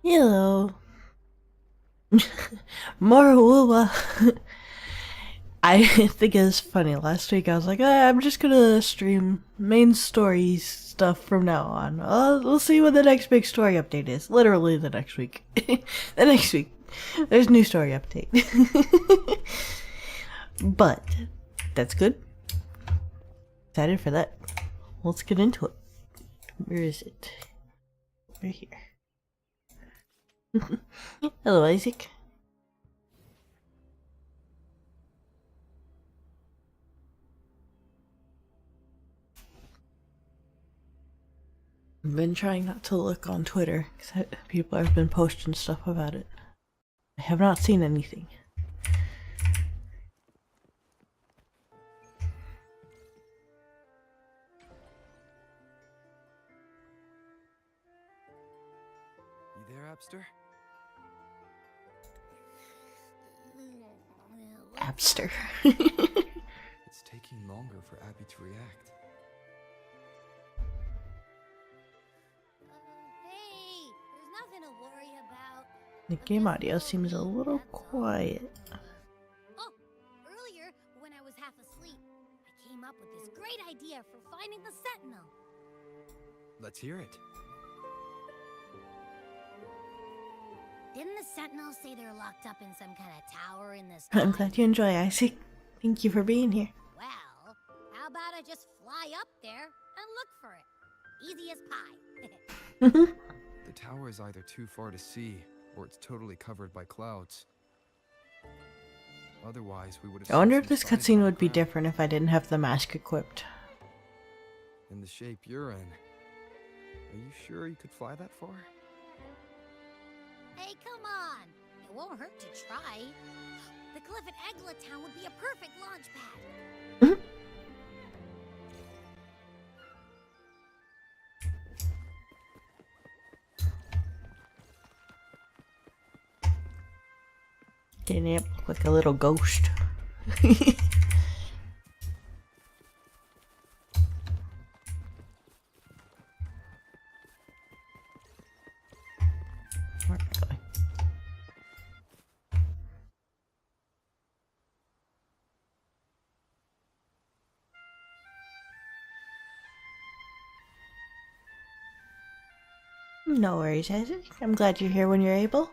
Hello. Marwua. I think it's funny. Last week I was like, I'm just gonna stream main stories stuff from now on. We'll see what the next big story update is. Literally the next week. The next week. There's a new story update. But that's good. Excited for that. Let's get into it. Where is it? Right here. Hello, Isaac. I've been trying not to look on Twitter because people have been posting stuff about it. I have not seen anything. You there, Abster? Abster. It's taking longer for Abby to react. Hey, there's nothing to worry about. The game audio seems a little quiet. Oh, earlier, when I was half asleep, I came up with this great idea for finding the Sentinel. Let's hear it. Didn't the Sentinel say they're locked up in some kind of tower in the sky? I'm glad you enjoy, Isaac. Thank you for being here. Well, how about I just fly up there and look for it? Easy as pie. The tower is either too far to see, or it's totally covered by clouds. Otherwise, we would have. I wonder if seen this some signs cutscene on would the be ground. different if I didn't have the mask equipped. In the shape you're in. Are you sure you could fly that far? Hey, come on. It won't hurt to try. The cliff at Egla Town would be a perfect launch pad. Didn't it look like a little ghost? Where am I going? No worries, Isaac. I'm glad you're here when you're able.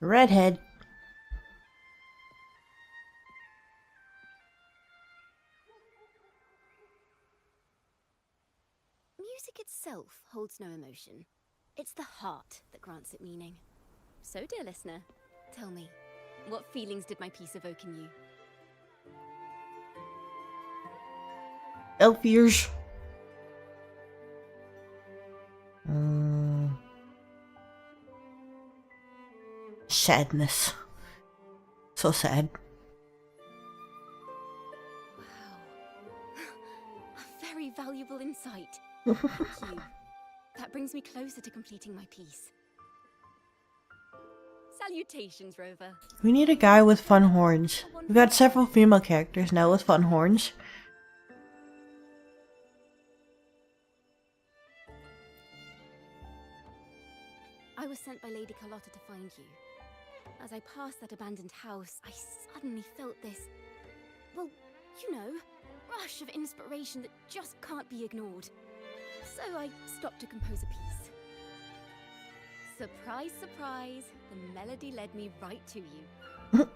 Redhead. Music itself holds no emotion. It's the heart that grants it meaning. So, dear listener, tell me, what feelings did my piece evoke in you? Elf ears. Sadness. So sad. Wow. A very valuable insight. Thank you. That brings me closer to completing my piece. Salutations, Rover. We need a guy with fun horns. We've got several female characters now with fun horns. I was sent by Lady Carlotta to find you. As I passed that abandoned house, I suddenly felt this, well, you know, rush of inspiration that just can't be ignored. So I stopped to compose a piece. Surprise, surprise, the melody led me right to you. Well,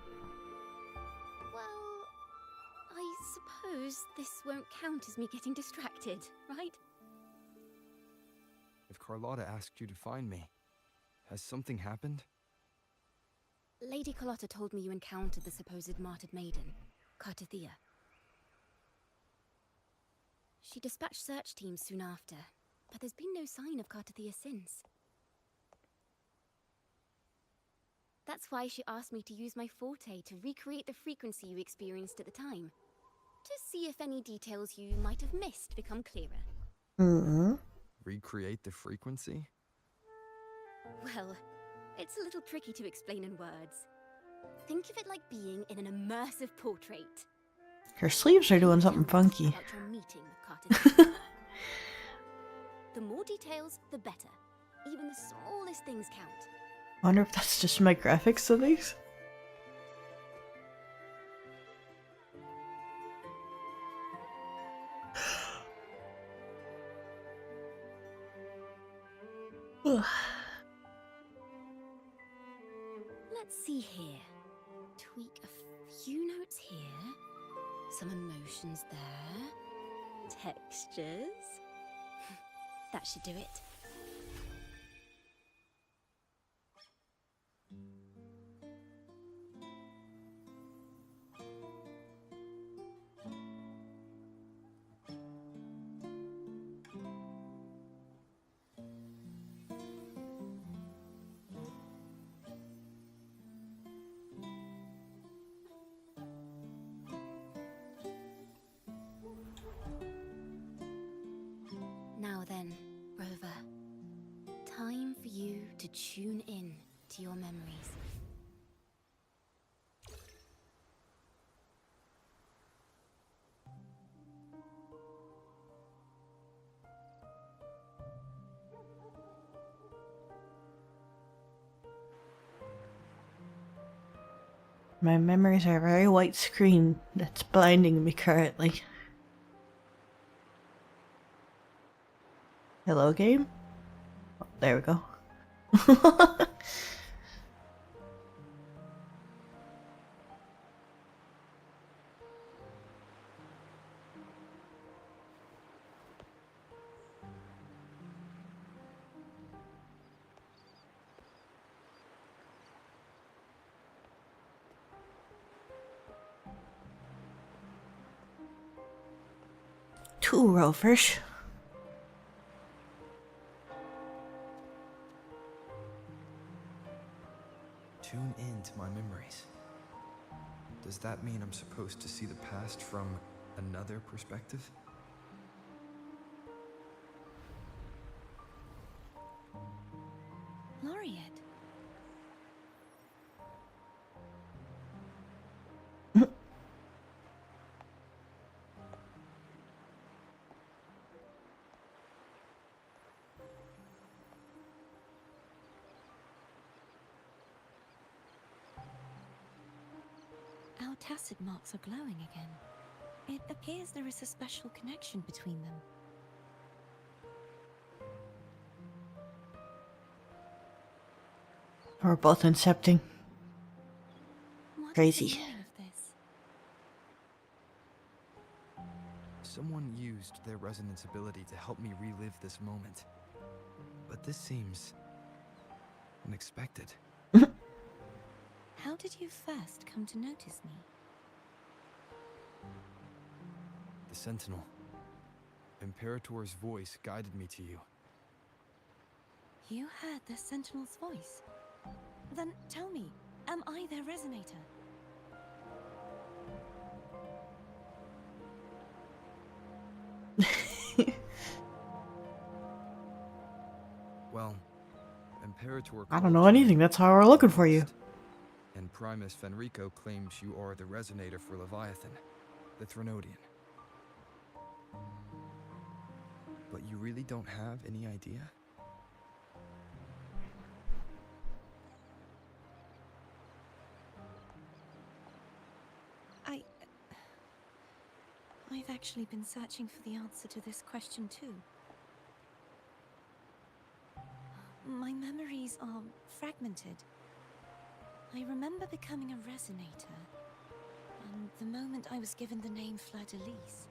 I suppose this won't count as me getting distracted, right? If Carlotta asked you to find me, has something happened? Lady Carlotta told me you encountered the supposed martyred maiden, Cartathea. She dispatched search teams soon after, but there's been no sign of Cartathea since. That's why she asked me to use my forte to recreate the frequency you experienced at the time, to see if any details you might have missed become clearer. Recreate the frequency? Well, it's a little tricky to explain in words. Think of it like being in an immersive portrait. Her sleeves are doing something Tell us funky. about your meeting with Carter. The more details, the better. Even the smallest things count. Wonder if that's just my graphics settings. Let's see here. Tweak a few notes here. Some emotions there. Textures. That should do it. Now then, Rover. Time for you to tune in to your memories. My memories are a very white screen that's blinding me currently. Hello, game? Oh, there we go. Two rovers. Tune in to my memories. Does that mean I'm supposed to see the past from another perspective? Laureate. Our tacit marks are glowing again. It appears there is a special connection between them. We're both incepting. What Crazy. is the meaning of this? Someone used their resonance ability to help me relive this moment. But this seems unexpected. How did you first come to notice me? The Sentinel. Imperator's voice guided me to you. You heard the Sentinel's voice? Then tell me, am I their resonator? Well, Imperator I don't called know you anything, that's how we're looking for you. And Primus Fenrico claims you are the resonator for Leviathan, the Threnodian. But you really don't have any idea? I've actually been searching for the answer to this question too. My memories are fragmented. I remember becoming a resonator, and the moment I was given the name Fleur-de-Lis.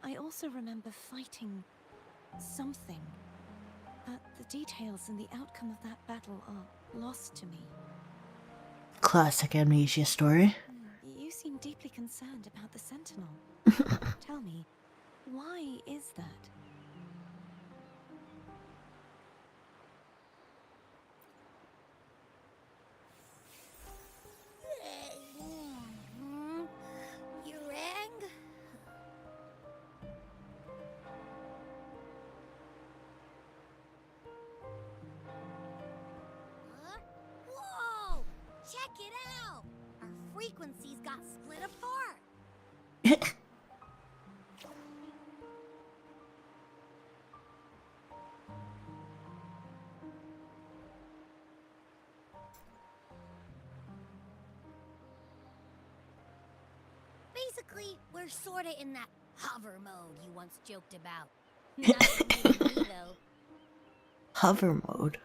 I also remember fighting something, but the details and the outcome of that battle are lost to me. Classic amnesia story. You seem deeply concerned about the Sentinel. Tell me, why is that? You rang? frequencies got split apart. Basically, we're sorta in that hover mode you once joked about. Nothing new to me, though. Hover mode.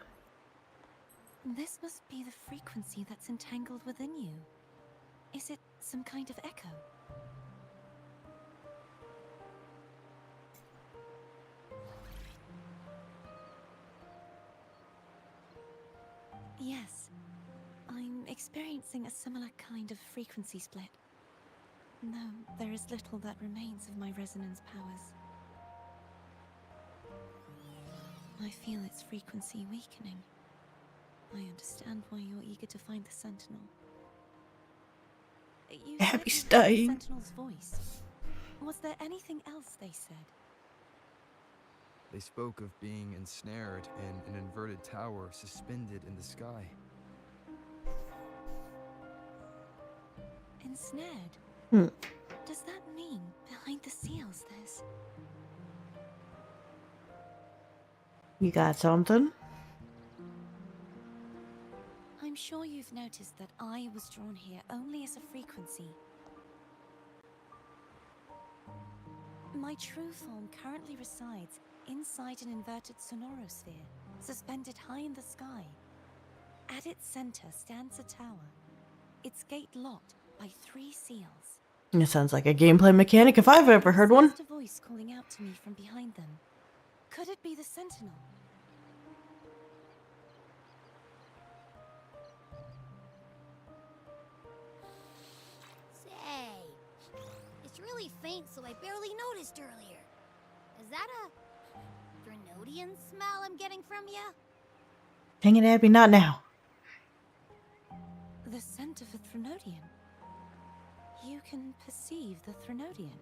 This must be the frequency that's entangled within you. Is it some kind of echo? Yes. I'm experiencing a similar kind of frequency split. No, there is little that remains of my resonance powers. I feel its frequency weakening. I understand why you're eager to find the Sentinel. You said Abby's you heard dying. the Sentinel's voice. Was there anything else they said? They spoke of being ensnared in an inverted tower suspended in the sky. Ensnared? Hmm. Does that mean behind the seals there's... You got something? I'm sure you've noticed that I was drawn here only as a frequency. My true form currently resides inside an inverted sonorosphere, suspended high in the sky. At its center stands a tower, its gate locked by 3 seals. It sounds like a gameplay mechanic if I've ever heard one. Just a voice calling out to me from behind them. Could it be the Sentinel? Say, it's really faint, so I barely noticed earlier. Is that a Threnodian smell I'm getting from you? Dang it, Abby, not now. The scent of a Threnodian. You can perceive the Threnodian.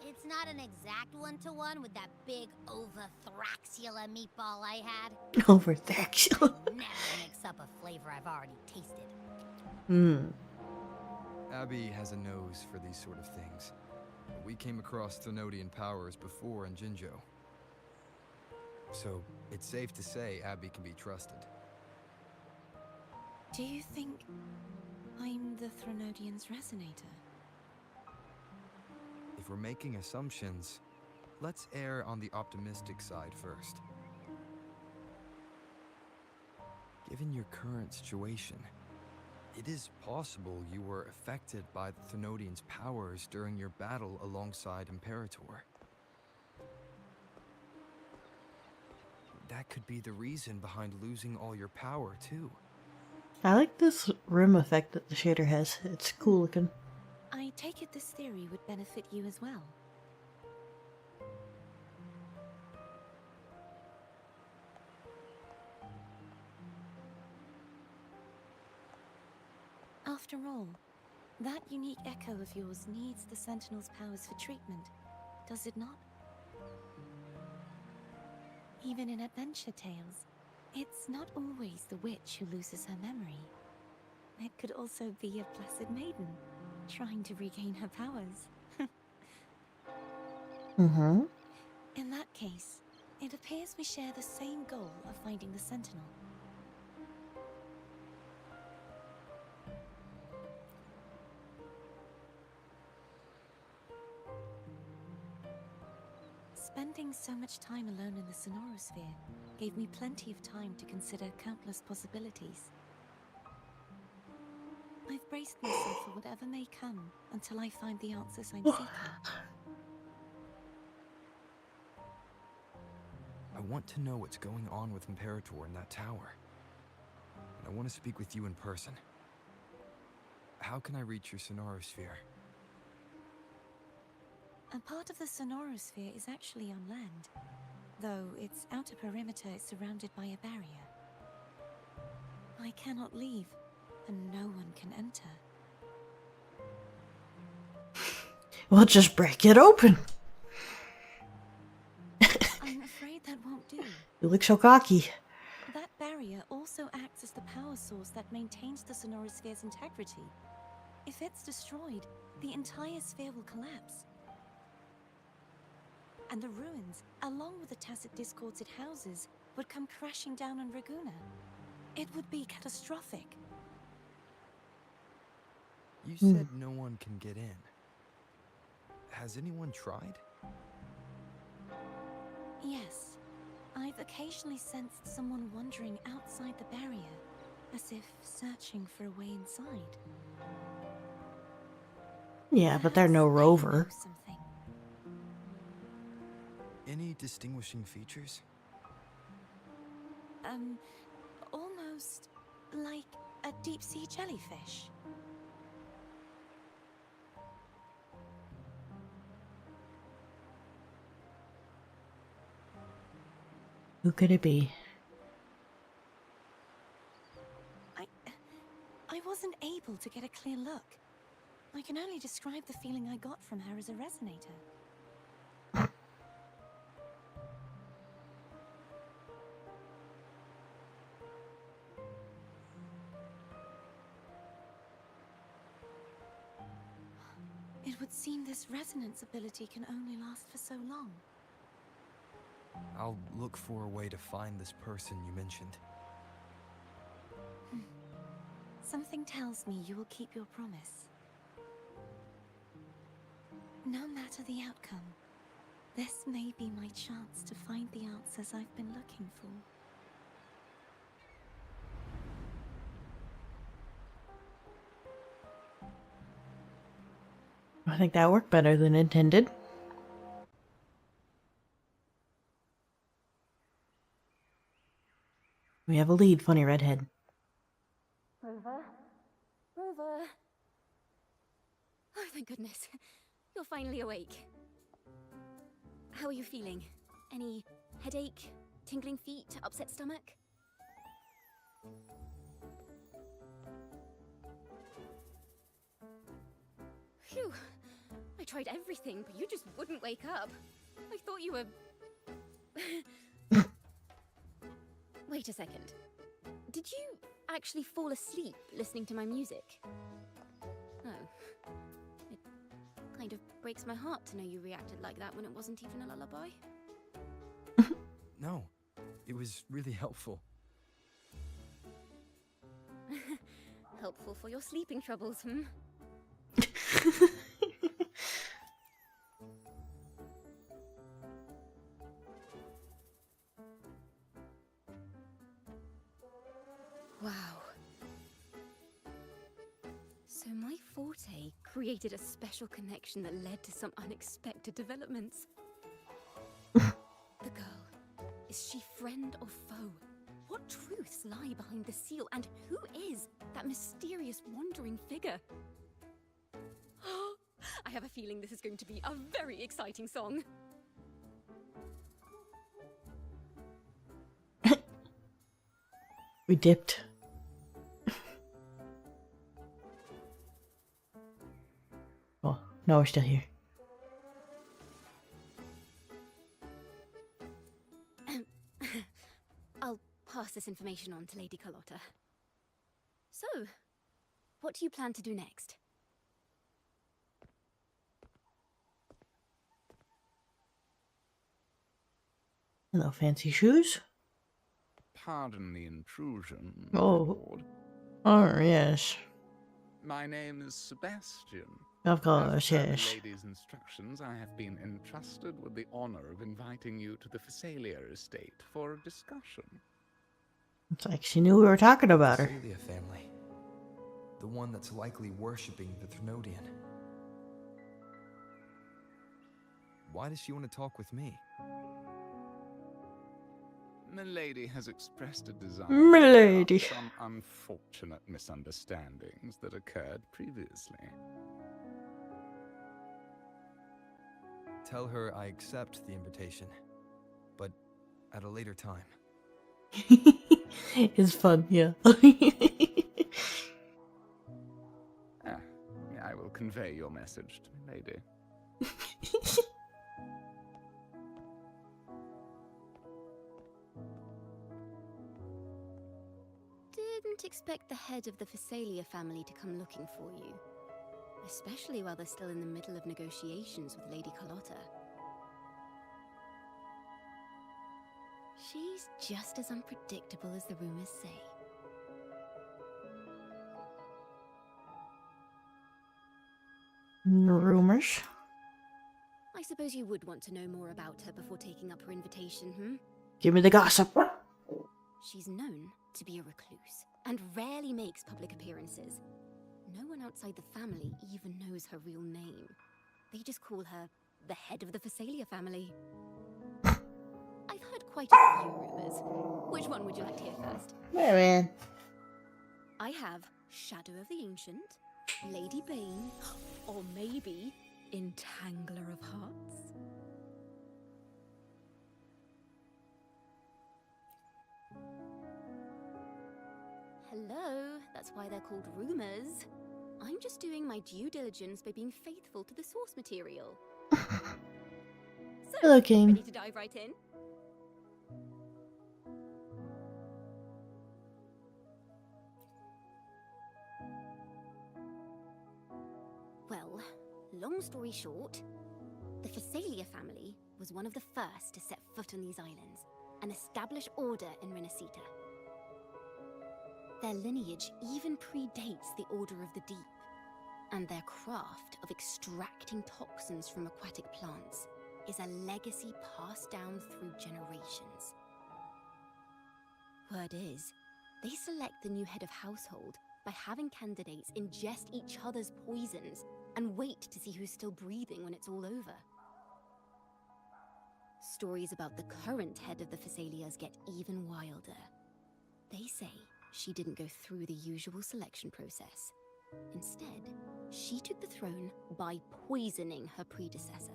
It's not an exact one-to-one with that big Ovathraxula meatball I had. Over actually. Never mix up a flavor I've already tasted. Abby has a nose for these sort of things. We came across Threnodian powers before in Jinzhou. So, it's safe to say Abby can be trusted. Do you think I'm the Threnodian's resonator? If we're making assumptions, let's err on the optimistic side first. Given your current situation, it is possible you were affected by the Threnodian's powers during your battle alongside Imperator. That could be the reason behind losing all your power, too. I like this rim effect that the shader has. It's cool looking. I take it this theory would benefit you as well. After all, that unique echo of yours needs the Sentinel's powers for treatment, does it not? Even in adventure tales, it's not always the witch who loses her memory. It could also be a blessed maiden, trying to regain her powers. In that case, it appears we share the same goal of finding the Sentinel. Spending so much time alone in the sonorosphere gave me plenty of time to consider countless possibilities. I've braced myself for whatever may come until I find the answers I'm seeking. I want to know what's going on with Imperator in that tower. And I want to speak with you in person. How can I reach your sonorosphere? A part of the sonorosphere is actually on land, though its outer perimeter is surrounded by a barrier. I cannot leave, and no one can enter. Well, just break it open. I'm afraid that won't do. You look so cocky. That barrier also acts as the power source that maintains the sonorosphere's integrity. If it's destroyed, the entire sphere will collapse. And the ruins, along with the tacit discords it houses, would come crashing down on Raguna. It would be catastrophic. You said no one can get in. Has anyone tried? Yes. I've occasionally sensed someone wandering outside the barrier, as if searching for a way inside. Yeah, but they're no Perhaps they rover. know something. Any distinguishing features? Almost like a deep-sea jellyfish. Who could it be? I wasn't able to get a clear look. I can only describe the feeling I got from her as a resonator. It would seem this resonance ability can only last for so long. I'll look for a way to find this person you mentioned. Something tells me you will keep your promise. No matter the outcome, this may be my chance to find the answers I've been looking for. I think that worked better than intended. We have a lead, funny redhead. Rover? Rover? Oh, thank goodness. You're finally awake. How are you feeling? Any headache, tingling feet, upset stomach? Phew. I tried everything, but you just wouldn't wake up. I thought you were... Wait a second. Did you actually fall asleep listening to my music? Oh. It kind of breaks my heart to know you reacted like that when it wasn't even a lullaby. No, it was really helpful. Helpful for your sleeping troubles, hmm? Wow. So my forte created a special connection that led to some unexpected developments. The girl, is she friend or foe? What truths lie behind the seal, and who is that mysterious wandering figure? I have a feeling this is going to be a very exciting song. We dipped. Oh, no, we're still here. I'll pass this information on to Lady Carlotta. So, what do you plan to do next? Hello, fancy shoes. Pardon the intrusion, Oh. Lord. Oh, yes. My name is Sebastian. Of course, As per yes. the lady's instructions, I have been entrusted with the honor of inviting you to the Phasalia estate for a discussion. It's like she knew we were talking about her. Phasalia family. The one that's likely worshipping the Thrnodian. Why does she want to talk with me? Milady has expressed a desire Milady. about some unfortunate misunderstandings that occurred previously. Tell her I accept the invitation, but at a later time. It's fun, yeah. I will convey your message to Milady. don't expect the head of the Phasalia family to come looking for you. Especially while they're still in the middle of negotiations with Lady Carlotta. She's just as unpredictable as the rumors say. Rumors? I suppose you would want to know more about her before taking up her invitation, hmm? Give me the gossip. She's known to be a recluse, and rarely makes public appearances. No one outside the family even knows her real name. They just call her the head of the Phasalia family. I've heard quite a few rumors. Which one would you like to hear first? Yeah, man. I have Shadow of the Ancient, Lady Bane, or maybe Entangler of Hearts. Hello, that's why they're called rumors. I'm just doing my due diligence by being faithful to the source material. So, Hello, King. ready to dive right in? Well, long story short, the Phasalia family was one of the first to set foot on these islands and establish order in Renacita. Their lineage even predates the Order of the Deep, and their craft of extracting toxins from aquatic plants is a legacy passed down through generations. Word is, they select the new head of household by having candidates ingest each other's poisons and wait to see who's still breathing when it's all over. Stories about the current head of the Phasalias get even wilder. They say she didn't go through the usual selection process. Instead, she took the throne by poisoning her predecessor.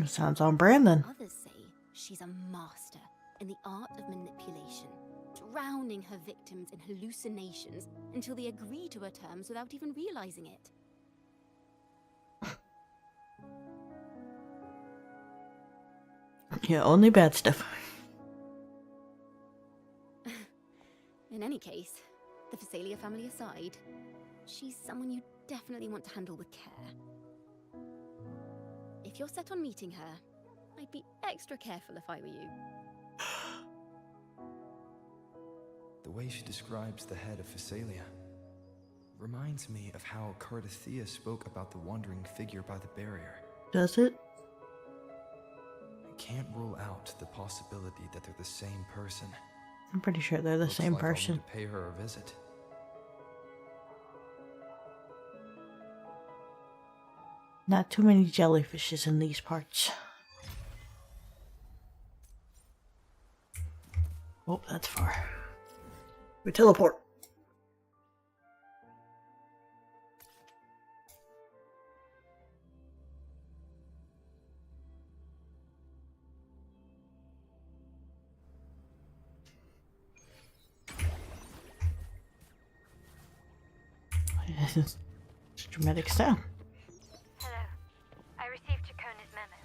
Sounds on brand then. Others say she's a master in the art of manipulation, drowning her victims in hallucinations until they agree to her terms without even realizing it. Yeah, only bad stuff. In any case, the Phasalia family aside, she's someone you definitely want to handle with care. If you're set on meeting her, I'd be extra careful if I were you. The way she describes the head of Phasalia reminds me of how Cardathea spoke about the wandering figure by the barrier. Does it? I can't rule out the possibility that they're the same person. I'm pretty sure they're the Looks same like I'll need person. to pay her a visit. Not too many jellyfishes in these parts. Oh, that's far. We teleport. It's dramatic sound. Hello. I received Chacona's memo.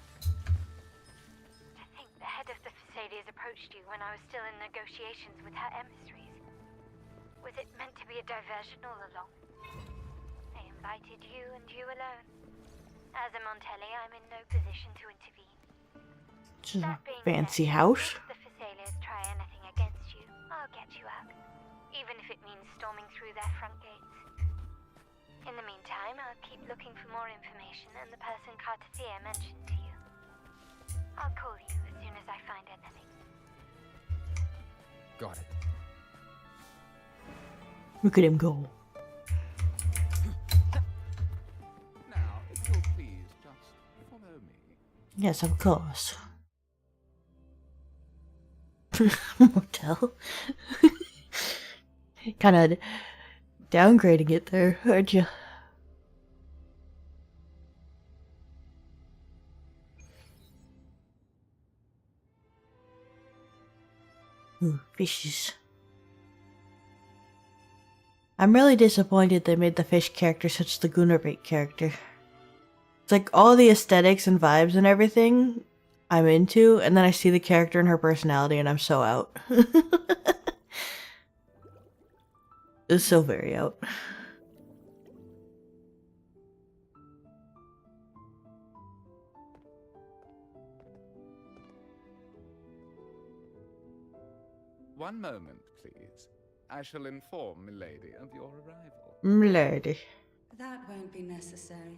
I think the head of the Phasalias approached you when I was still in negotiations with her emissaries. Was it meant to be a diversion all along? They invited you and you alone. As a Montelli, I'm in no position to intervene. It's just a That being fancy said, house. if the Phasalias try anything against you, I'll get you out. Even if it means storming through their front gates. In the meantime, I'll keep looking for more information and the person Cardathea mentioned to you. I'll call you as soon as I find anything. Got it. Look at him go. Now, if you'll please just follow me. Yes, of course. Motel. Kind of downgrading it there, aren't you? Ooh, fishes. I'm really disappointed they made the fish character such the Gunnerbait character. It's like all the aesthetics and vibes and everything I'm into, and then I see the character and her personality and I'm so out. It's so very out. One moment, please. I shall inform Milady of your arrival. Milady. That won't be necessary.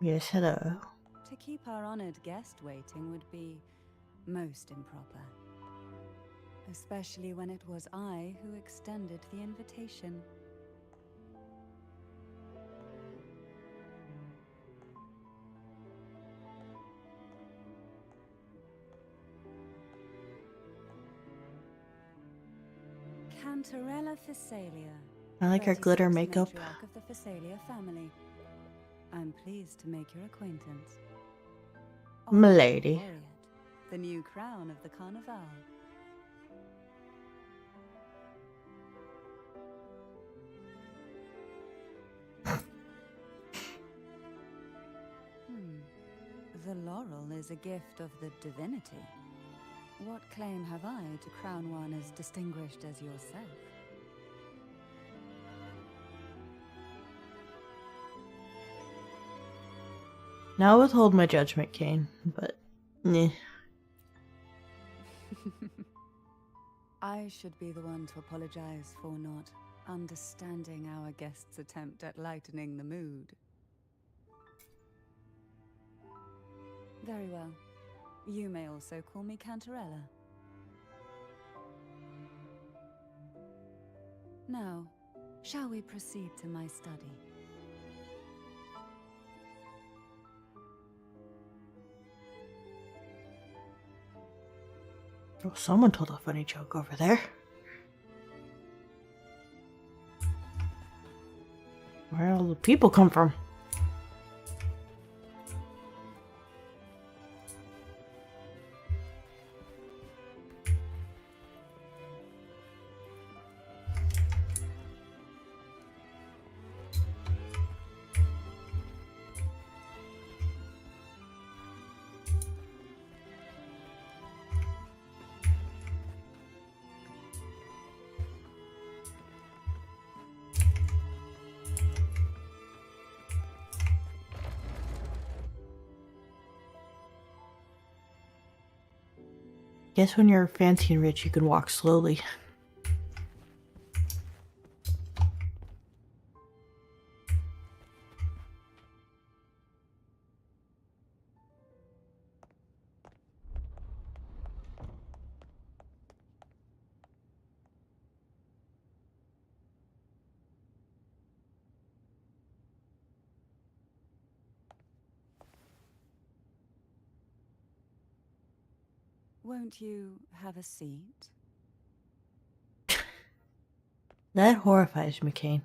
Yes, hello. To keep our honored guest waiting would be most improper. Especially when it was I who extended the invitation. Cantarella Phasalia. I like her glitter 36th makeup. matriarch of the Phasalia family. I'm pleased to make your acquaintance. Milady. Laureate, the new crown of the Carnival. The laurel is a gift of the divinity. What claim have I to crown one as distinguished as yourself? Now withhold my judgment, Kane, but eh. I should be the one to apologize for not understanding our guest's attempt at lightening the mood. Very well. You may also call me Cantarella. Now, shall we proceed to my study? Oh, someone told a funny joke over there. Where all the people come from? Guess when you're fancy and rich, you can walk slowly. Won't you have a seat? That horrifies me, Kane.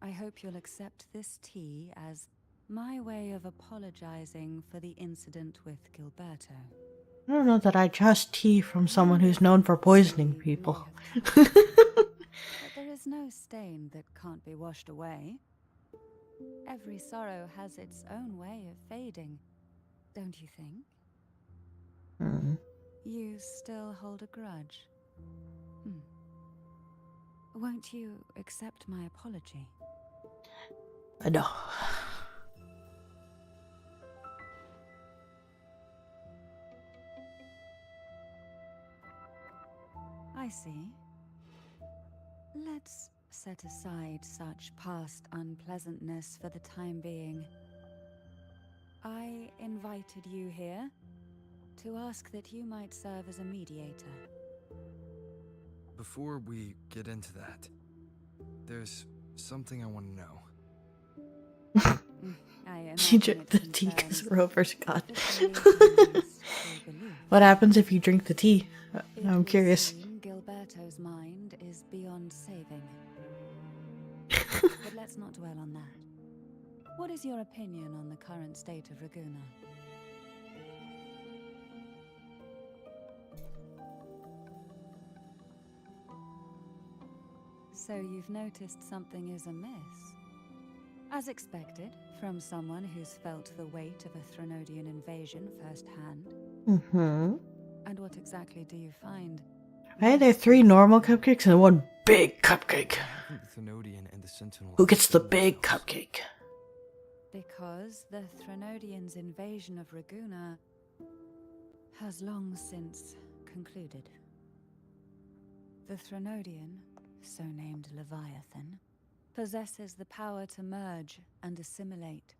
I hope you'll accept this tea as my way of apologizing for the incident with Gilberto. I don't know that I trust tea from someone who's known for poisoning people. But there is no stain that can't be washed away. Every sorrow has its own way of fading, don't you think? You still hold a grudge? Won't you accept my apology? No. I see. Let's set aside such past unpleasantness for the time being. I invited you here to ask that you might serve as a mediator. Before we get into that, there's something I want to know. She drank the tea because Rover's gone. What happens if you drink the tea? I'm curious. Gilberto's mind is beyond saving. But let's not dwell on that. What is your opinion on the current state of Ragusa? So you've noticed something is amiss. As expected, from someone who's felt the weight of a Threnodian invasion firsthand. Mm-hmm. And what exactly do you find? Why are there 3 normal cupcakes and 1 big cupcake? Haven't the Thenodian and the Sentinel Who gets the seen big themselves? cupcake? Because the Threnodians' invasion of Raguna has long since concluded. The Threnodian, so named Leviathan, possesses the power to merge and assimilate.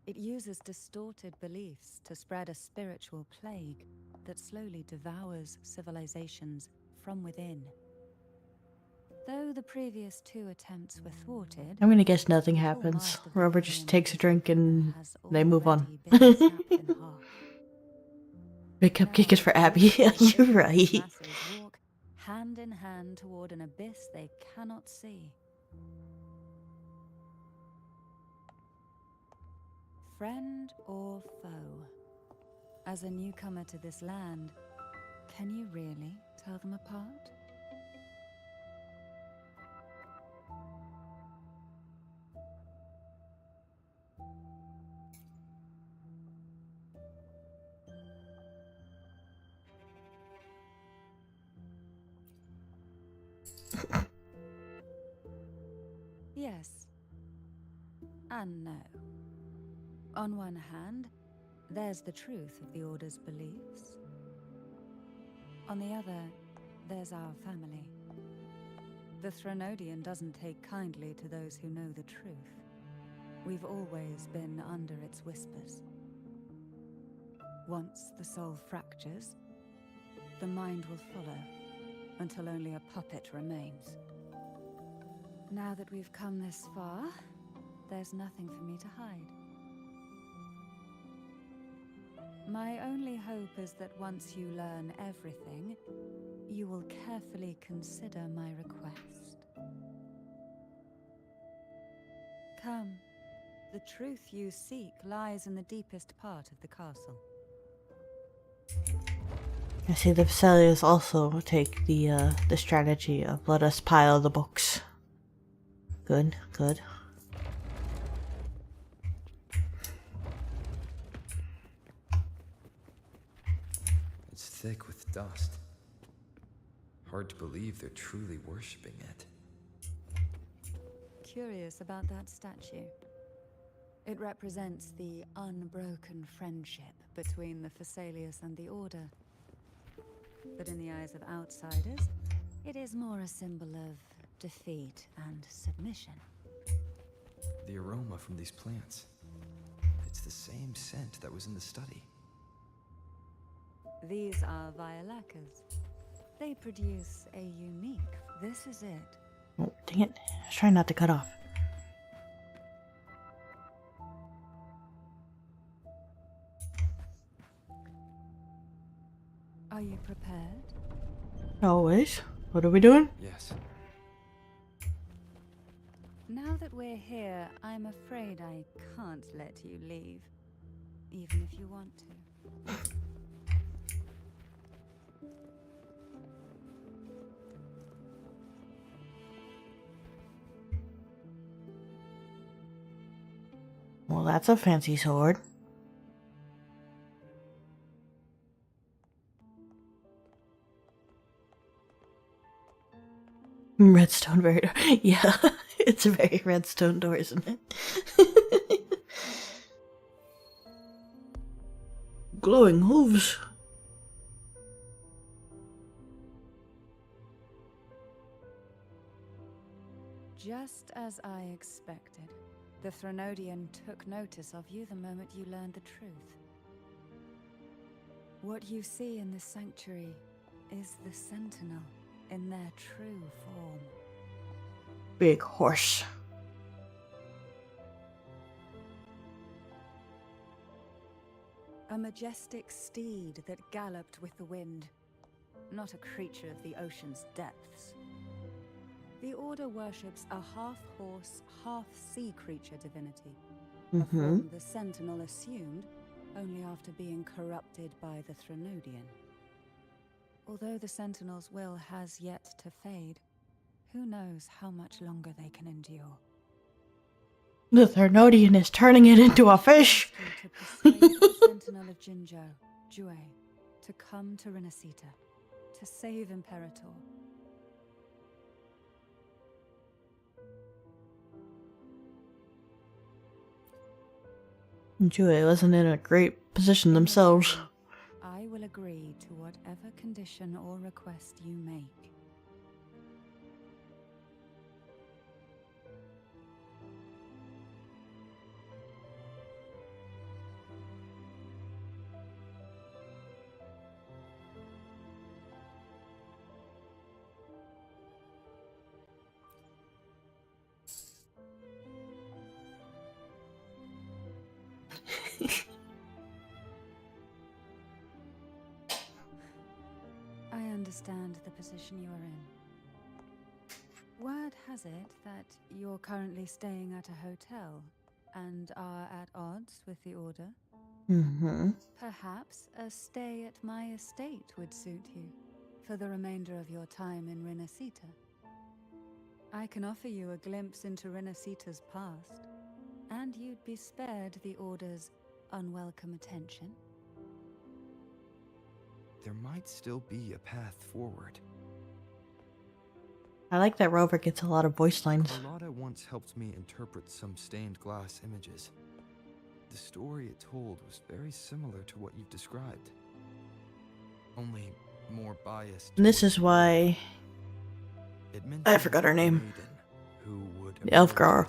It uses distorted beliefs to spread a spiritual plague that slowly devours civilizations from within. Though the previous 2 attempts were thwarted, I'm gonna guess nothing the full happens. master of the Robert just Wuthering takes a drink and has they move on. already been snapped in half. Big cupcake is for Now, Abby. these You're vicious right. masses walk hand in hand toward an abyss they cannot see. Friend or foe? As a newcomer to this land, can you really tell them apart? Yes. And no. On one hand, there's the truth of the Order's beliefs. On the other, there's our family. The Threnodian doesn't take kindly to those who know the truth. We've always been under its whispers. Once the soul fractures, the mind will follow, until only a puppet remains. Now that we've come this far, there's nothing for me to hide. My only hope is that once you learn everything, you will carefully consider my request. Come. The truth you seek lies in the deepest part of the castle. I see the Vesalius also take the strategy of let us pile the books. Good, good. It's thick with dust. Hard to believe they're truly worshipping it. Curious about that statue. It represents the unbroken friendship between the Vesalius and the Order. But in the eyes of outsiders, it is more a symbol of defeat and submission. The aroma from these plants. It's the same scent that was in the study. These are violacas. They produce a unique... This is it. Oh, dang it. I was trying not to cut off. Are you prepared? Always. What are we doing? Yes. Now that we're here, I'm afraid I can't let you leave. Even if you want to. Well, that's a fancy sword. Redstone very door. Yeah, it's a very redstone door, isn't it? Glowing hooves. Just as I expected. The Threnodian took notice of you the moment you learned the truth. What you see in this sanctuary is the Sentinel in their true form. Big horse. A majestic steed that galloped with the wind. Not a creature of the ocean's depths. The Order worships a half-horse, half-sea creature divinity. A form the Sentinel assumed only after being corrupted by the Threnodian. Although the Sentinel's will has yet to fade, who knows how much longer they can endure. The Thermodian is turning it into a fish! To persuade the Sentinel of Jinzhou, Jue, to come to Renacita, to save Imperator. Jue wasn't in a great position themselves. I will agree to whatever condition or request you make. I understand the position you are in. Word has it that you're currently staying at a hotel and are at odds with the Order. Mm-hmm. Perhaps a stay at my estate would suit you for the remainder of your time in Renacita. I can offer you a glimpse into Renacita's past, and you'd be spared the Order's unwelcome attention. There might still be a path forward. I like that Rover gets a lot of voice lines. Carlotta once helped me interpret some stained glass images. The story it told was very similar to what you've described. Only more biased. And this is why I forgot her name. The elf girl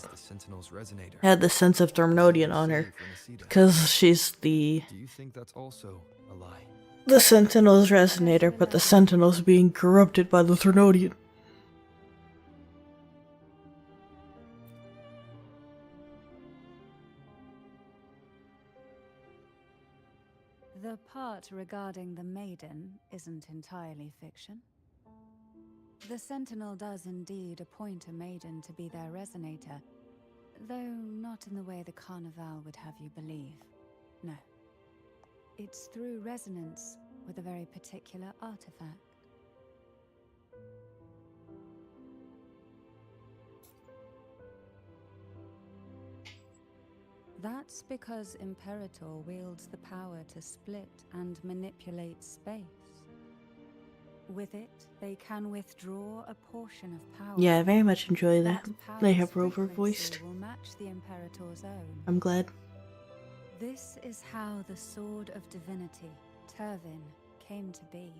had the sense of Thermodian on her because she's the Do you think that's also a lie? the Sentinel's resonator, but the Sentinel's being corrupted by the Thermodian. The part regarding the maiden isn't entirely fiction. The Sentinel does indeed appoint a maiden to be their resonator, though not in the way the Carnival would have you believe. No. It's through resonance with a very particular artifact. That's because Imperator wields the power to split and manipulate space. With it, they can withdraw a portion of power. Yeah, I very much enjoy that. They have power's Rover frequency voiced. will match the Imperator's own. I'm glad. This is how the Sword of Divinity, Turvin, came to be.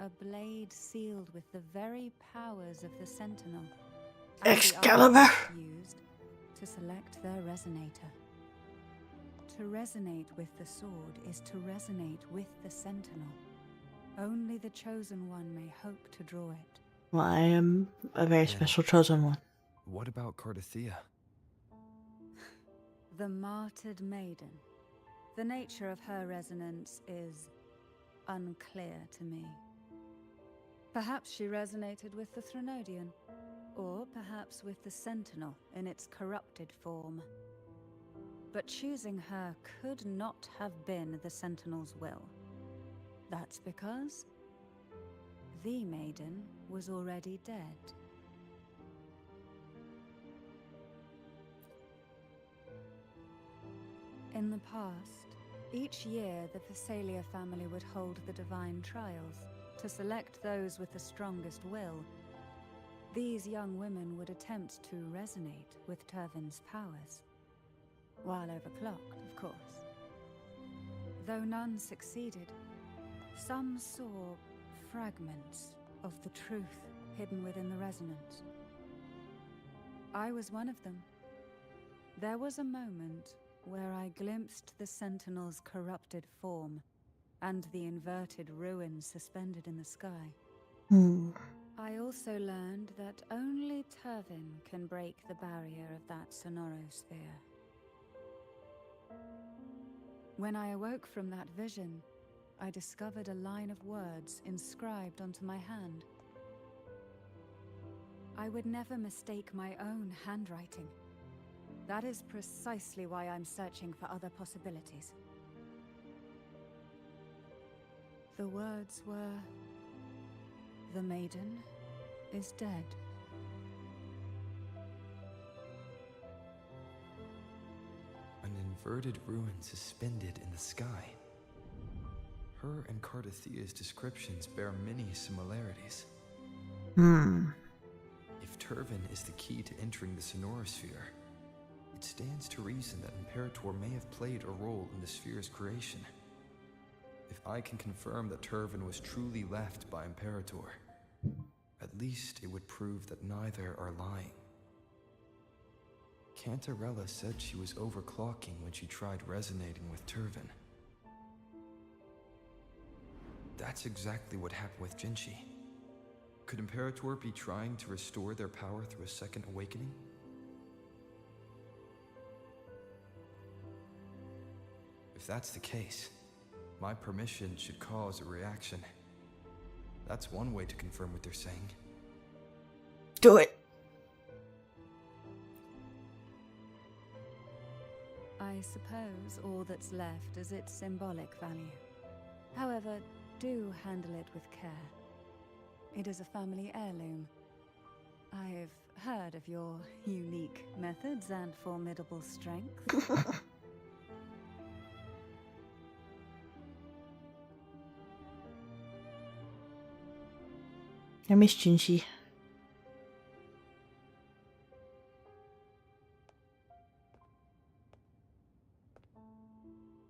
A blade sealed with the very powers of the Sentinel. and the Excalibur! artifact used to select their resonator. To resonate with the sword is to resonate with the Sentinel. Only the Chosen One may hope to draw it. Well, I am a very special chosen one. What about Cardathea? The martyred maiden. The nature of her resonance is unclear to me. Perhaps she resonated with the Thrunodian, or perhaps with the Sentinel in its corrupted form. But choosing her could not have been the Sentinel's will. That's because the maiden was already dead. In the past, each year the Phasalia family would hold the Divine Trials to select those with the strongest will. These young women would attempt to resonate with Turvin's powers, while overclocked, of course. Though none succeeded, some saw fragments of the truth hidden within the resonance. I was one of them. There was a moment where I glimpsed the Sentinel's corrupted form and the inverted ruins suspended in the sky. I also learned that only Turvin can break the barrier of that sonorosphere. When I awoke from that vision, I discovered a line of words inscribed onto my hand. I would never mistake my own handwriting. That is precisely why I'm searching for other possibilities. The words were, "The maiden is dead." inverted ruin suspended in the sky. Her and Cardathea's descriptions bear many similarities. If Turvin is the key to entering the Sonorosphere, it stands to reason that Imperator may have played a role in the sphere's creation. If I can confirm that Turvin was truly left by Imperator, at least it would prove that neither are lying. Cantarella said she was overclocking when she tried resonating with Turvin. That's exactly what happened with Jinchi. Could Imperator be trying to restore their power through a second awakening? If that's the case, my permission should cause a reaction. That's one way to confirm what they're saying. Do it. I suppose all that's left is its symbolic value. However, do handle it with care. It is a family heirloom. I've heard of your unique methods and formidable strength. I miss Jinchi.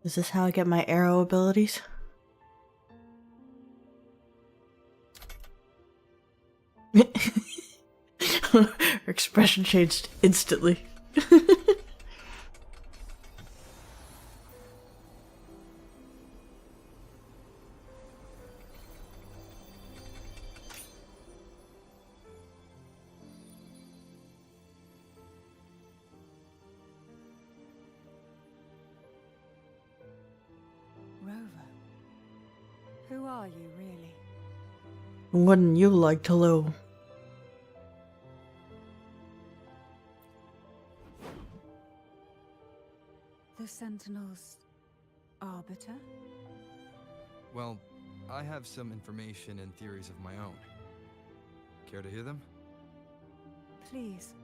Is this how I get my arrow abilities? Her expression changed instantly. Rover, who are you really? Wouldn't you like to know? The Sentinel's arbiter? Well, I have some information and theories of my own. Care to hear them? Please,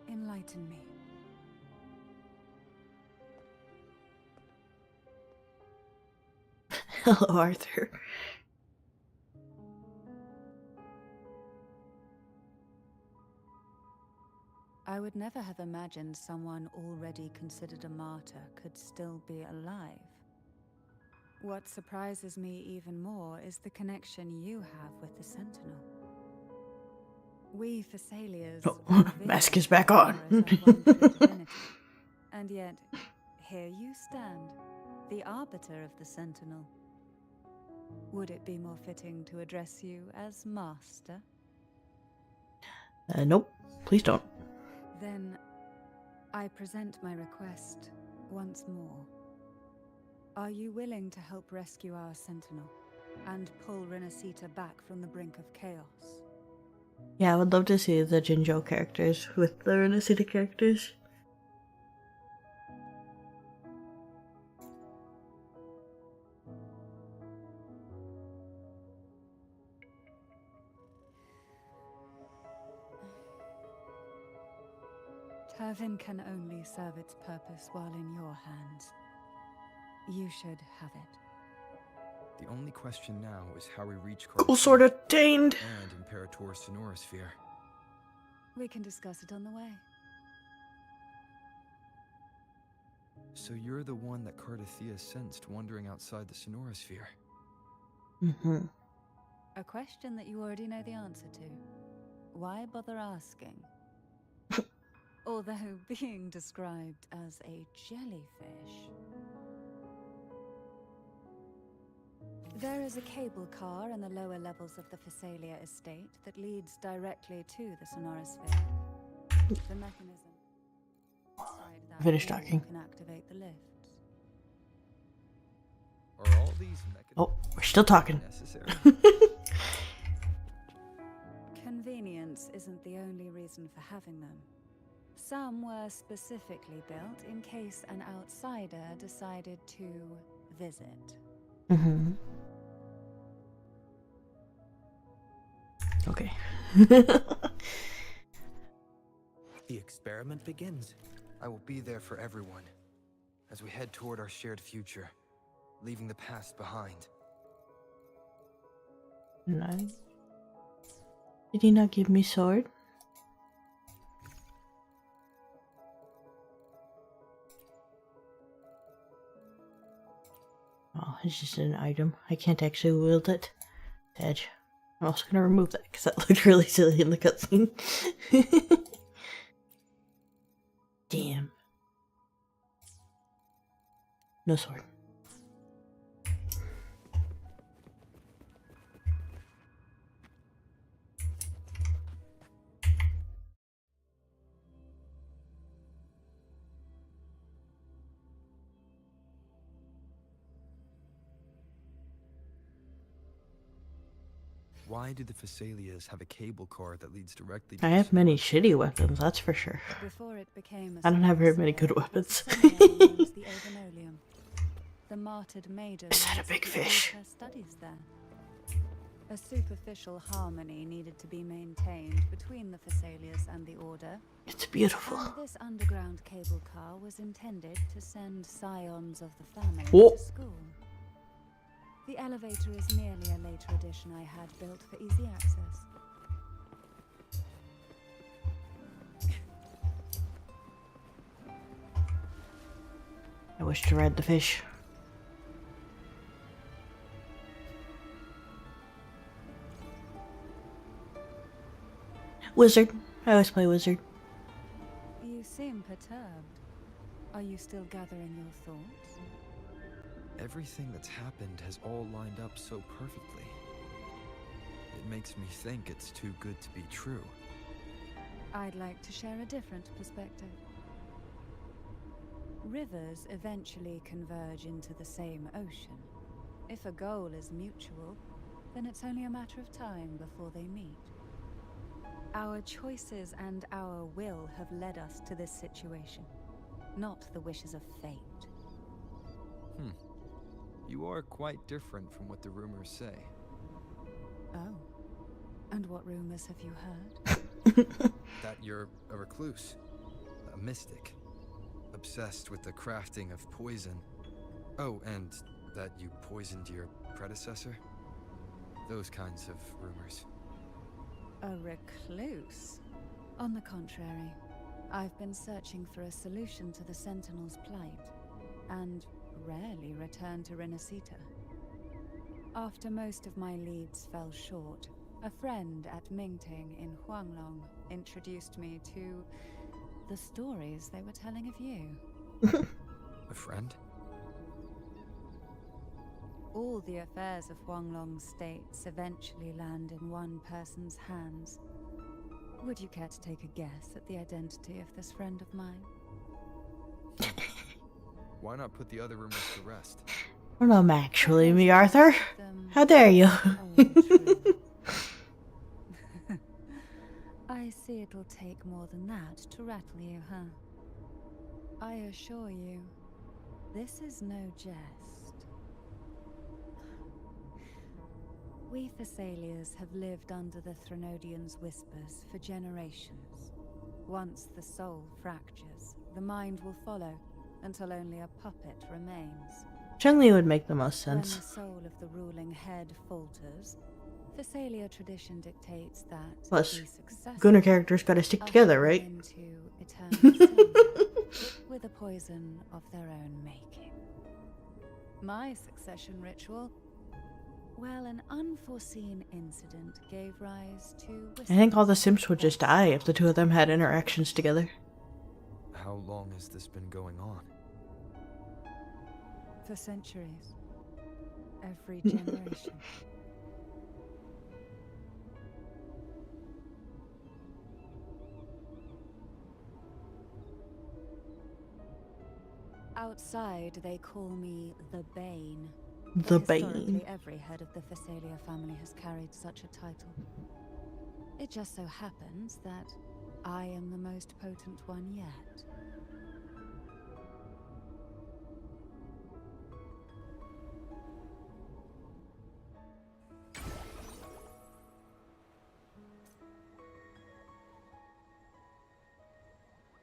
enlighten me. Hello, Arthur. I would never have imagined someone already considered a martyr could still be alive. What surprises me even more is the connection you have with the Sentinel. We Thessalians Mask is back on. And yet, here you stand, the arbiter of the Sentinel. Would it be more fitting to address you as Master? Nope. Please don't. Then, I present my request once more. Are you willing to help rescue our Sentinel and pull Renacita back from the brink of chaos? Yeah, I would love to see the Jinjo characters with the Renacita characters. Turvin can only serve its purpose while in your hands. You should have it. The only question now is how we reach Cool sword attained. and Imperator's Sonorosphere. We can discuss it on the way. So you're the one that Cardathea sensed wandering outside the Sonorosphere. Mm-hmm. A question that you already know the answer to. Why bother asking? Although being described as a jellyfish. There is a cable car in the lower levels of the Thessalia estate that leads directly to the Sonorosphere. The mechanism inside that Finish wall talking. can activate the lifts. Are all these mechanisms Oh, we're still talking. necessary? Convenience isn't the only reason for having them. Some were specifically built in case an outsider decided to visit. Mm-hmm. Okay. The experiment begins. I will be there for everyone. as we head toward our shared future, leaving the past behind. Nice. Did he not give me sword? Oh, it's just an item. I can't actually wield it. Edge. I'm also gonna remove that because that looked really silly in the cutscene. Damn. No sword. Why do the Phasalias have a cable car that leads directly to I the have many Sonoran Sphere? shitty weapons, that's for sure. Before it became a I don't have very many sphere, good weapons. Phasalian owns the Overnoleum. The martyred maiden Is that a once big pursued fish? her studies there. A superficial harmony needed to be maintained between the Phasalias and the Order, It's beautiful. and this underground cable car was intended to send scions of the family Whoa. to school. The elevator is merely a later addition I had built for easy access. I wish to ride the fish. Wizard. I always play wizard. You seem perturbed. Are you still gathering your thoughts? Everything that's happened has all lined up so perfectly. It makes me think it's too good to be true. I'd like to share a different perspective. Rivers eventually converge into the same ocean. If a goal is mutual, then it's only a matter of time before they meet. Our choices and our will have led us to this situation, not the wishes of fate. You are quite different from what the rumors say. Oh. And what rumors have you heard? That you're a recluse, a mystic, obsessed with the crafting of poison. Oh, and that you poisoned your predecessor? Those kinds of rumors. A recluse? On the contrary, I've been searching for a solution to the Sentinel's plight, and rarely return to Renacita. After most of my leads fell short, a friend at Mingting in Huanglong introduced me to the stories they were telling of you. A friend? All the affairs of Huanglong states eventually land in one person's hands. Would you care to take a guess at the identity of this friend of mine? Why not put the other rumors to rest? I don't know, actually, me, Arthur. How dare you? I see it'll take more than that to rattle you, huh? I assure you, this is no jest. We Phasalias have lived under the Threnodians' whispers for generations. Once the soul fractures, the mind will follow, until only a puppet remains. Chun-Li would make the most When sense. the soul of the ruling head falters, Phasalia tradition dictates that Plus, the successor Gunnar characters gotta stick together, right? into eternal slumber with a poison of their own making. My succession ritual, well, an unforeseen incident gave rise to I think all the Simps would just die if the two of them had interactions together. How long has this been going on? for centuries. Every generation. Outside, they call me the Bane. The But historically, Bane. every head of the Phasalia family has carried such a title. It just so happens that I am the most potent one yet.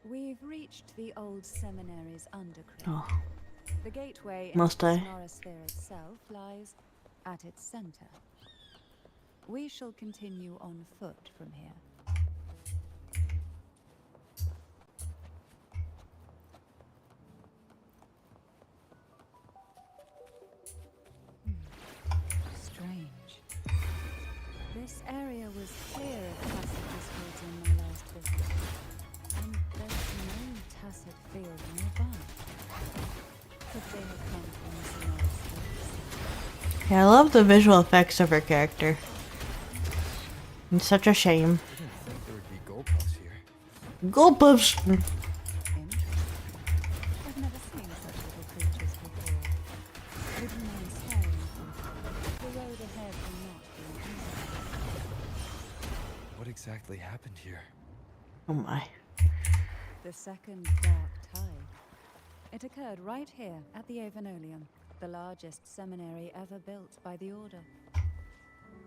We've reached the old seminary's undercrypt. Oh. The gateway into Must the I? sonorosphere itself lies at its center. We shall continue on foot from here. Strange. This area was clear of tacit discords in my last visit, and there's no tacit field nearby. Could they have come from the sonorosphere? Yeah, I love the visual effects of her character. It's such a shame. I didn't think there would be goalposts here. Gulpuffs! Interesting. I've never seen such little creatures before. Would you mind staring at them? The road ahead will not be an easy one. What exactly happened here? Oh my. The second dark tide. It occurred right here at the Avenolium, the largest seminary ever built by the Order.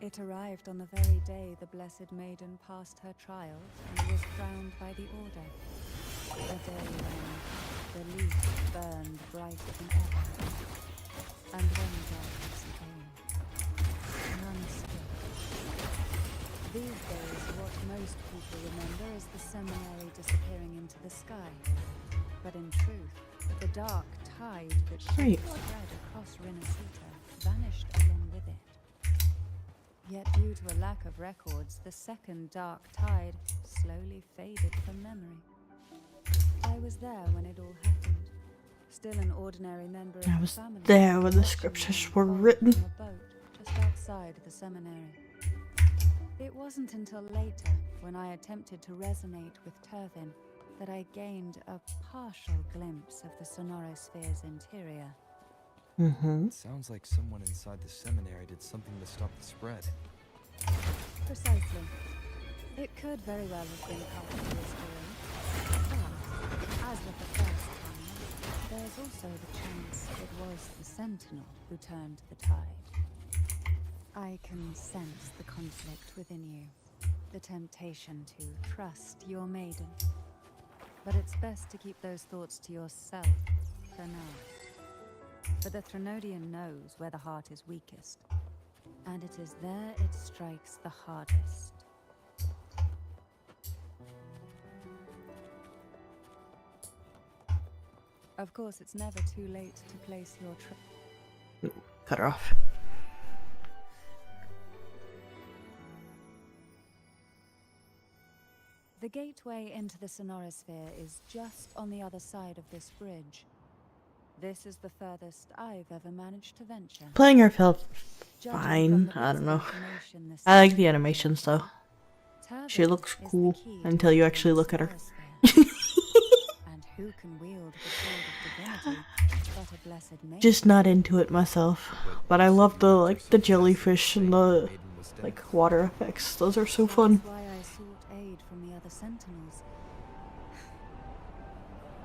It arrived on the very day the Blessed Maiden passed her trial and was crowned by the Order. A day when the leaf burned brighter than ever, and when darkness came, none stood. These days, what most people remember is the seminary disappearing into the sky. But in truth, the dark tide that Right. spread across Rinascita vanished along with it. Yet due to a lack of records, the second dark tide slowly faded from memory. I was there when it all happened, still an ordinary member of I the was family. there when the watching scriptures them were fall written. from a boat just outside the seminary. It wasn't until later, when I attempted to resonate with Turvin, that I gained a partial glimpse of the sonorosphere's interior. Mm-hmm. It sounds like someone inside the seminary did something to stop the spread. Precisely. It could very well have been part of the story. But, as with the first time, there's also the chance it was the Sentinel who turned the tide. I can sense the conflict within you, the temptation to trust your maiden. But it's best to keep those thoughts to yourself for now. For the Threnodian knows where the heart is weakest, and it is there it strikes the hardest. Of course, it's never too late to place your Cut her off. The gateway into the sonorosphere is just on the other side of this bridge. This is the furthest I've ever managed to venture. Playing her felt Judging fine. from the I bits don't of know. information this I like the section animations though. Turvin She looks is the cool key to until you entering actually the look at her. sonorosphere. And who can wield the sword of divinity but a blessed maiden? Just not into it myself. But I love the the jellyfish and the Maiden was dead. water effects. Those are so fun. That's why I sought aid from the other sentinels.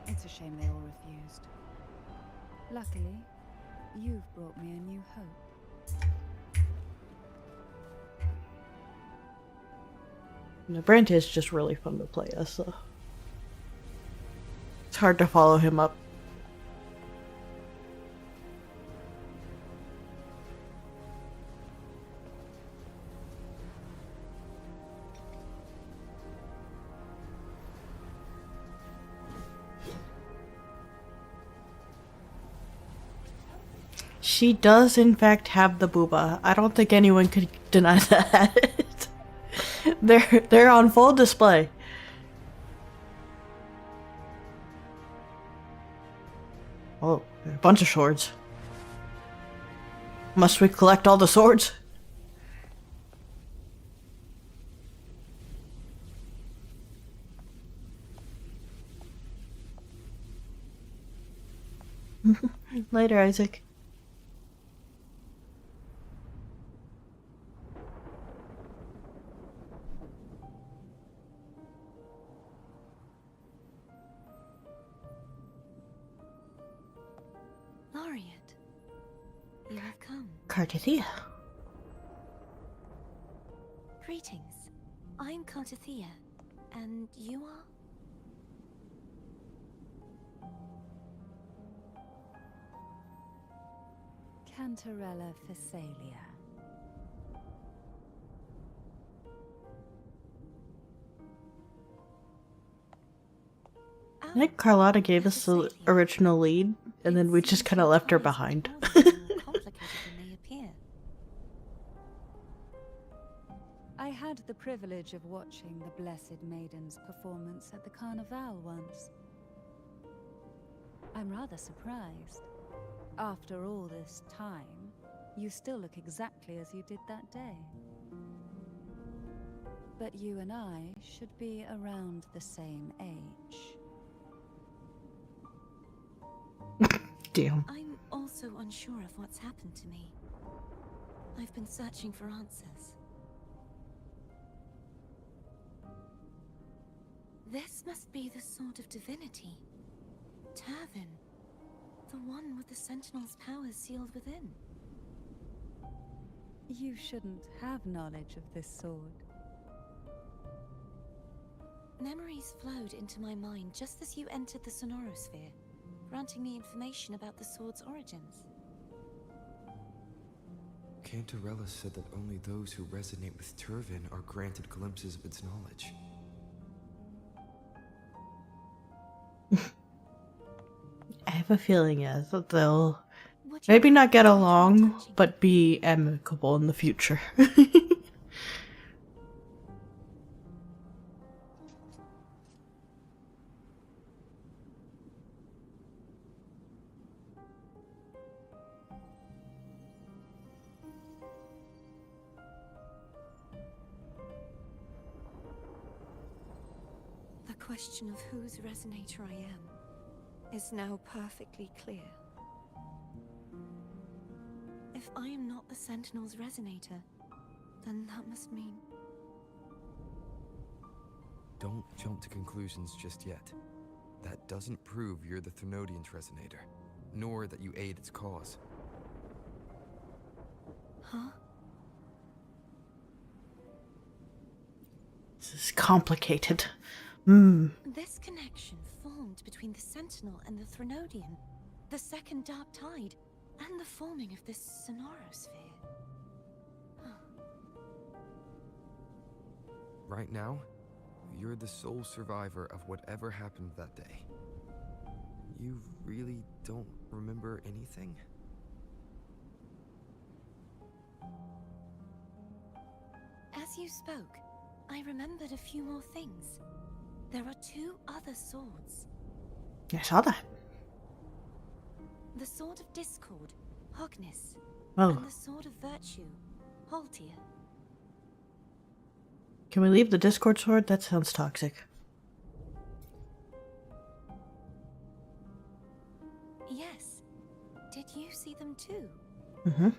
It's a shame they all refused. Luckily, you've brought me a new hope. Brent is just really fun to play as, so it's hard to follow him up. She does in fact have the booba. I don't think anyone could deny that. They're on full display. Oh, a bunch of swords. Must we collect all the swords? Later, Isaac. Laureate, you have come. Cartithia. Greetings. I'm Cartithia, and you are? Cantarella Phasalia. I think Carlotta gave us the original lead, and then we just kind of left her behind. I had the privilege of watching the Blessed Maiden's performance at the Carnival once. I'm rather surprised. After all this time, you still look exactly as you did that day. But you and I should be around the same age. Damn. I'm also unsure of what's happened to me. I've been searching for answers. This must be the sword of divinity. Turvin. The one with the Sentinel's powers sealed within. You shouldn't have knowledge of this sword. Memories flowed into my mind just as you entered the Sonorosphere, granting me information about the sword's origins. Cantarella said that only those who resonate with Turvin are granted glimpses of its knowledge. I have a feeling, yes, that they'll maybe not get along, but be amicable in the future. The question of whose resonator I am is now perfectly clear. If I am not the Sentinel's resonator, then that must mean... Don't jump to conclusions just yet. That doesn't prove you're the Threnodian's resonator, nor that you aid its cause. Huh? This is complicated. This connection formed between the Sentinel and the Threnodian, the second Dark Tide, and the forming of this Sonorosphere. Right now, you're the sole survivor of whatever happened that day. You really don't remember anything? As you spoke, I remembered a few more things. There are two other swords. I saw that. The Sword of Discord, Hognis, Oh, and the Sword of Virtue, Haltia. can we leave the Discord sword? That sounds toxic. Yes. Did you see them too? Mm-hmm.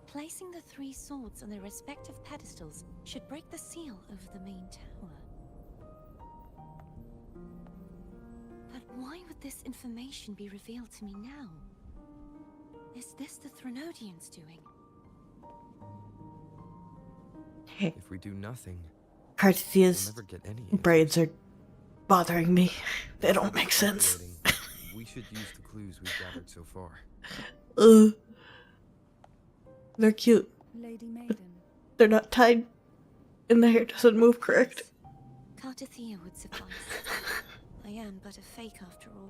Placing the three swords on their respective pedestals should break the seal over the main tower. But why would this information be revealed to me now? Is this the Threnodians' doing? Hey, If we do nothing, we'll Cartesia's never get any answers. braids are bothering me. They don't make sense. Speculating, we should use the clues we've gathered so far. They're cute. Lady Maiden. They're not tied, and the hair doesn't move correct. Cartethia would suffice. I am but a fake after all.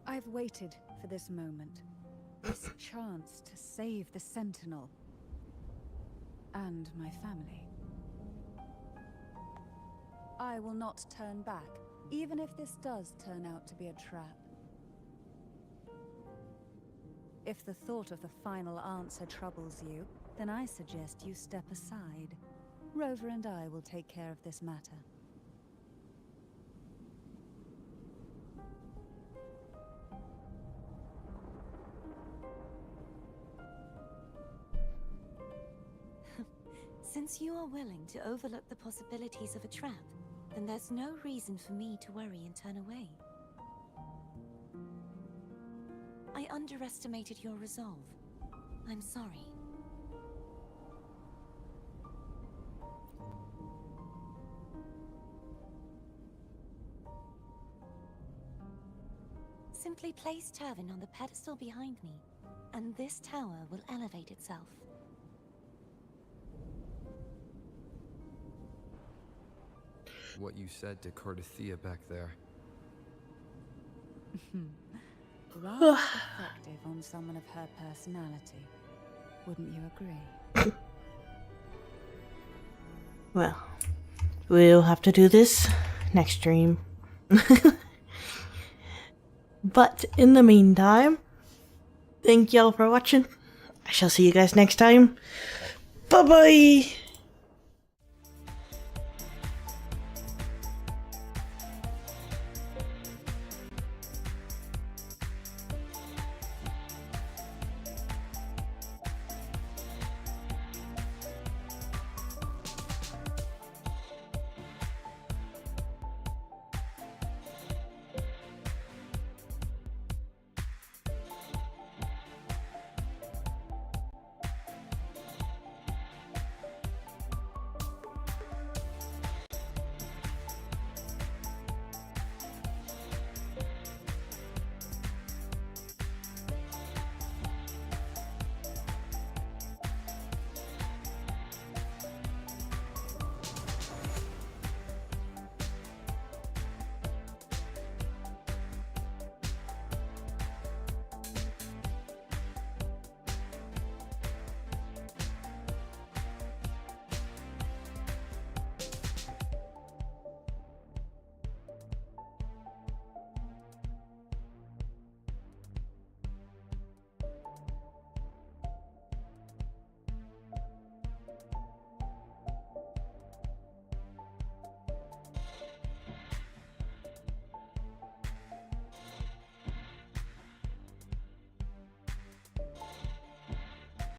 I've waited for this moment. This chance to save the Sentinel. And my family. I will not turn back, even if this does turn out to be a trap. If the thought of the final answer troubles you, then I suggest you step aside. Rover and I will take care of this matter. Since you are willing to overlook the possibilities of a trap, then there's no reason for me to worry and turn away. I underestimated your resolve. I'm sorry. Simply place Turvin on the pedestal behind me, and this tower will elevate itself. What you said to Cardathea back there. Rather effective on someone of her personality. Wouldn't you agree? Well, we'll have to do this next stream. But in the meantime, thank y'all for watching. I shall see you guys next time. Bye bye!